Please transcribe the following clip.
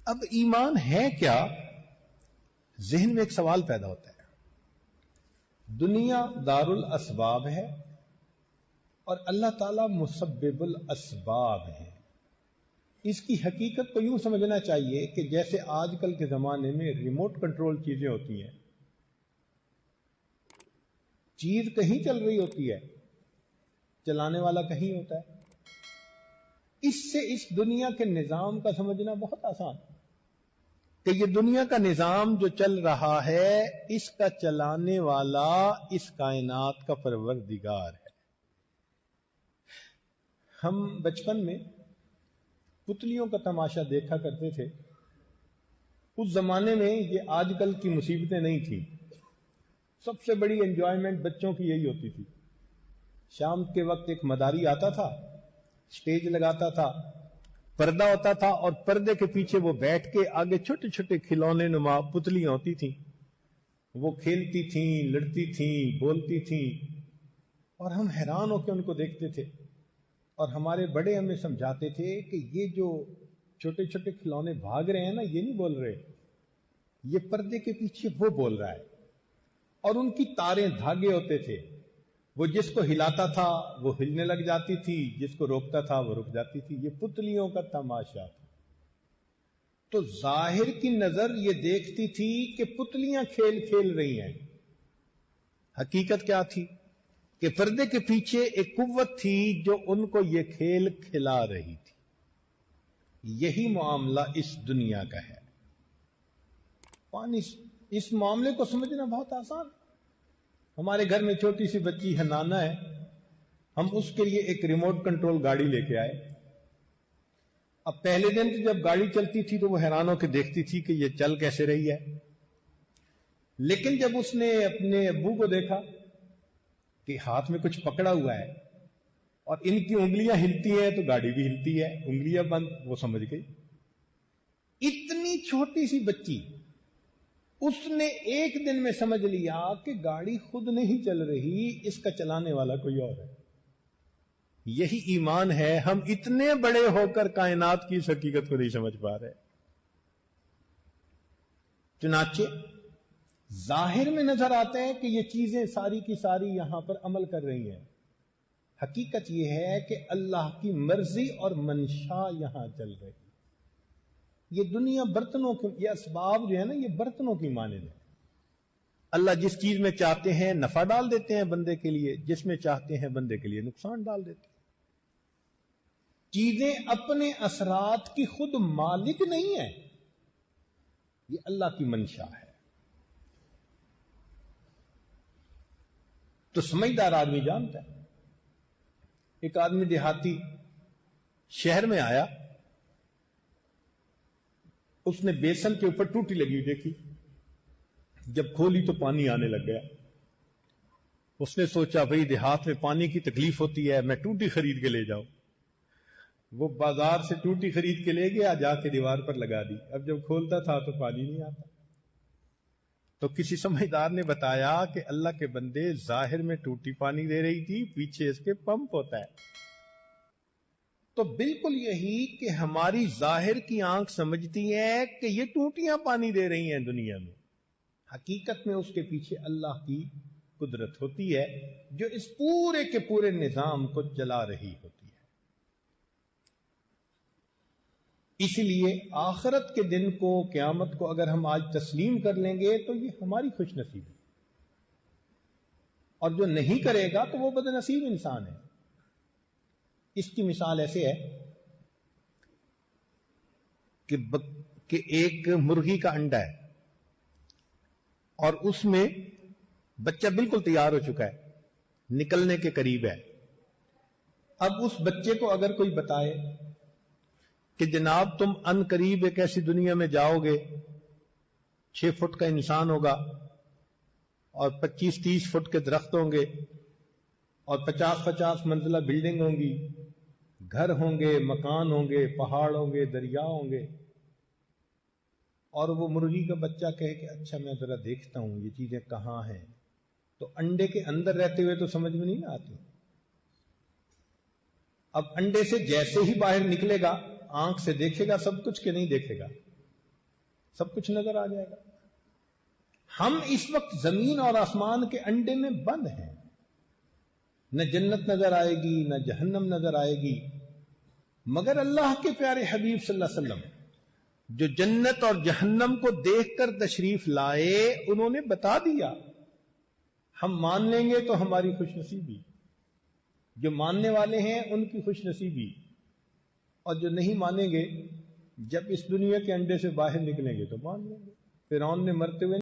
اب ایمان ہے کیا؟ ذہن میں ایک سوال پیدا ہوتا ہے. دنیا دار الاسباب ہے اور اللہ تعالی مسبب الاسباب ہے. اس کی حقیقت کو یوں سمجھنا چاہیے کہ جیسے آج کل کے زمانے میں ریموٹ کنٹرول چیزیں ہوتی ہیں، چیز کہیں چل رہی ہوتی ہے، چلانے والا کہیں ہوتا ہے. اس سے اس دنیا کے نظام کا سمجھنا بہت آسان ہے کہ یہ دنیا کا نظام جو چل رہا ہے اس کا چلانے والا اس کائنات کا پروردگار ہے. ہم بچپن میں پتلیوں کا تماشا دیکھا کرتے تھے. اس زمانے میں یہ آج کل کی مصیبتیں نہیں تھیں. سب سے بڑی انجوائمنٹ بچوں کی یہی ہوتی تھی. شام کے وقت ایک مداری آتا تھا، سٹیج لگاتا تھا، پردہ ہوتا تھا اور پردے کے پیچھے وہ بیٹھ کے آگے چھوٹے چھوٹے کھلونے نما پتلیاں ہوتی تھیں. وہ کھیلتی تھیں، لڑتی تھیں، بولتی تھیں اور ہم حیران ہو کے ان کو دیکھتے تھے. اور ہمارے بڑے ہمیں سمجھاتے تھے کہ یہ جو چھوٹے چھوٹے کھلونے بھاگ رہے ہیں نا، یہ نہیں بول رہے، یہ پردے کے پیچھے وہ بول رہا ہے. اور ان کی تاریں دھاگے ہوتے تھے، وہ جس کو ہلاتا تھا وہ ہلنے لگ جاتی تھی، جس کو روکتا تھا وہ رک جاتی تھی. یہ پتلیوں کا تماشا تھا. تو ظاہر کی نظر یہ دیکھتی تھی کہ پتلیاں کھیل کھیل رہی ہیں. حقیقت کیا تھی کہ پردے کے پیچھے ایک قوت تھی جو ان کو یہ کھیل کھلا رہی تھی. یہی معاملہ اس دنیا کا ہے. پانی، اس معاملے کو سمجھنا بہت آسان. ہمارے گھر میں چھوٹی سی بچی ہے، نانا ہے، ہم اس کے لیے ایک ریموٹ کنٹرول گاڑی لے کے آئے. اب پہلے دن تو جب گاڑی چلتی تھی تو وہ حیران ہو کے دیکھتی تھی کہ یہ چل کیسے رہی ہے. لیکن جب اس نے اپنے ابو کو دیکھا کہ ہاتھ میں کچھ پکڑا ہوا ہے اور ان کی انگلیاں ہلتی ہیں تو گاڑی بھی ہلتی ہے، انگلیاں بند، وہ سمجھ گئی. اتنی چھوٹی سی بچی، اس نے ایک دن میں سمجھ لیا کہ گاڑی خود نہیں چل رہی، اس کا چلانے والا کوئی اور ہے. یہی ایمان ہے. ہم اتنے بڑے ہو کر کائنات کی اس حقیقت کو نہیں سمجھ پا رہے. چنانچہ ظاہر میں نظر آتا ہے کہ یہ چیزیں ساری کی ساری یہاں پر عمل کر رہی ہیں. حقیقت یہ ہے کہ اللہ کی مرضی اور منشا یہاں چل رہی. یہ دنیا برتنوں کی، یہ اسباب جو ہے نا، یہ برتنوں کی مانند ہے. اللہ جس چیز میں چاہتے ہیں نفع ڈال دیتے ہیں بندے کے لیے، جس میں چاہتے ہیں بندے کے لیے نقصان ڈال دیتے ہیں. چیزیں اپنے اثرات کی خود مالک نہیں ہیں، یہ اللہ کی منشا ہے. تو سمجھدار آدمی جانتا ہے. ایک آدمی دیہاتی شہر میں آیا، اس نے بیسن کے اوپر ٹوٹی لگی ہوئی دیکھی. جب کھولی تو پانی آنے لگ گیا. اس نے سوچا بھئی دیہات میں پانی کی تکلیف ہوتی ہے، میں ٹوٹی خرید کے لے جاؤں. وہ بازار سے ٹوٹی خرید کے لے گیا، جا کے دیوار پر لگا دی. اب جب کھولتا تھا تو پانی نہیں آتا. تو کسی سمجھدار نے بتایا کہ اللہ کے بندے، ظاہر میں ٹوٹی پانی دے رہی تھی، پیچھے اس کے پمپ ہوتا ہے. تو بالکل یہی کہ ہماری ظاہر کی آنکھ سمجھتی ہے کہ یہ ٹوٹیاں پانی دے رہی ہیں دنیا میں. حقیقت میں اس کے پیچھے اللہ کی قدرت ہوتی ہے جو اس پورے کے پورے نظام کو چلا رہی ہوتی ہے. اسی لیے آخرت کے دن کو، قیامت کو اگر ہم آج تسلیم کر لیں گے تو یہ ہماری خوش نصیبی ہے. اور جو نہیں کرے گا تو وہ بد نصیب انسان ہے. اس کی مثال ایسے ہے کہ ایک مرغی کا انڈا ہے اور اس میں بچہ بالکل تیار ہو چکا ہے، نکلنے کے قریب ہے. اب اس بچے کو اگر کوئی بتائے کہ جناب تم ان قریب ایک ایسی دنیا میں جاؤ گے، 6 فٹ کا انسان ہوگا اور 25-30 فٹ کے درخت ہوں گے اور 50-50 منزلہ بلڈنگ ہوں گی، گھر ہوں گے، مکان ہوں گے، پہاڑ ہوں گے، دریا ہوں گے، اور وہ مرغی کا بچہ کہے کہ اچھا میں ذرا دیکھتا ہوں یہ چیزیں کہاں ہیں، تو انڈے کے اندر رہتے ہوئے تو سمجھ میں نہیں آتی. اب انڈے سے جیسے ہی باہر نکلے گا، آنکھ سے دیکھے گا سب کچھ کہ نہیں دیکھے گا؟ سب کچھ نظر آ جائے گا. ہم اس وقت زمین اور آسمان کے انڈے میں بند ہیں. نہ جنت نظر آئے گی نہ جہنم نظر آئے گی، مگر اللہ کے پیارے حبیب صلی اللہ علیہ وسلم جو جنت اور جہنم کو دیکھ کر تشریف لائے، انہوں نے بتا دیا. ہم مان لیں گے تو ہماری خوش نصیبی، جو ماننے والے ہیں ان کی خوش نصیبی، اور جو نہیں مانیں گے جب اس دنیا کے انڈے سے باہر نکلیں گے تو مان لیں گے. فرعون نے مرتے ہوئے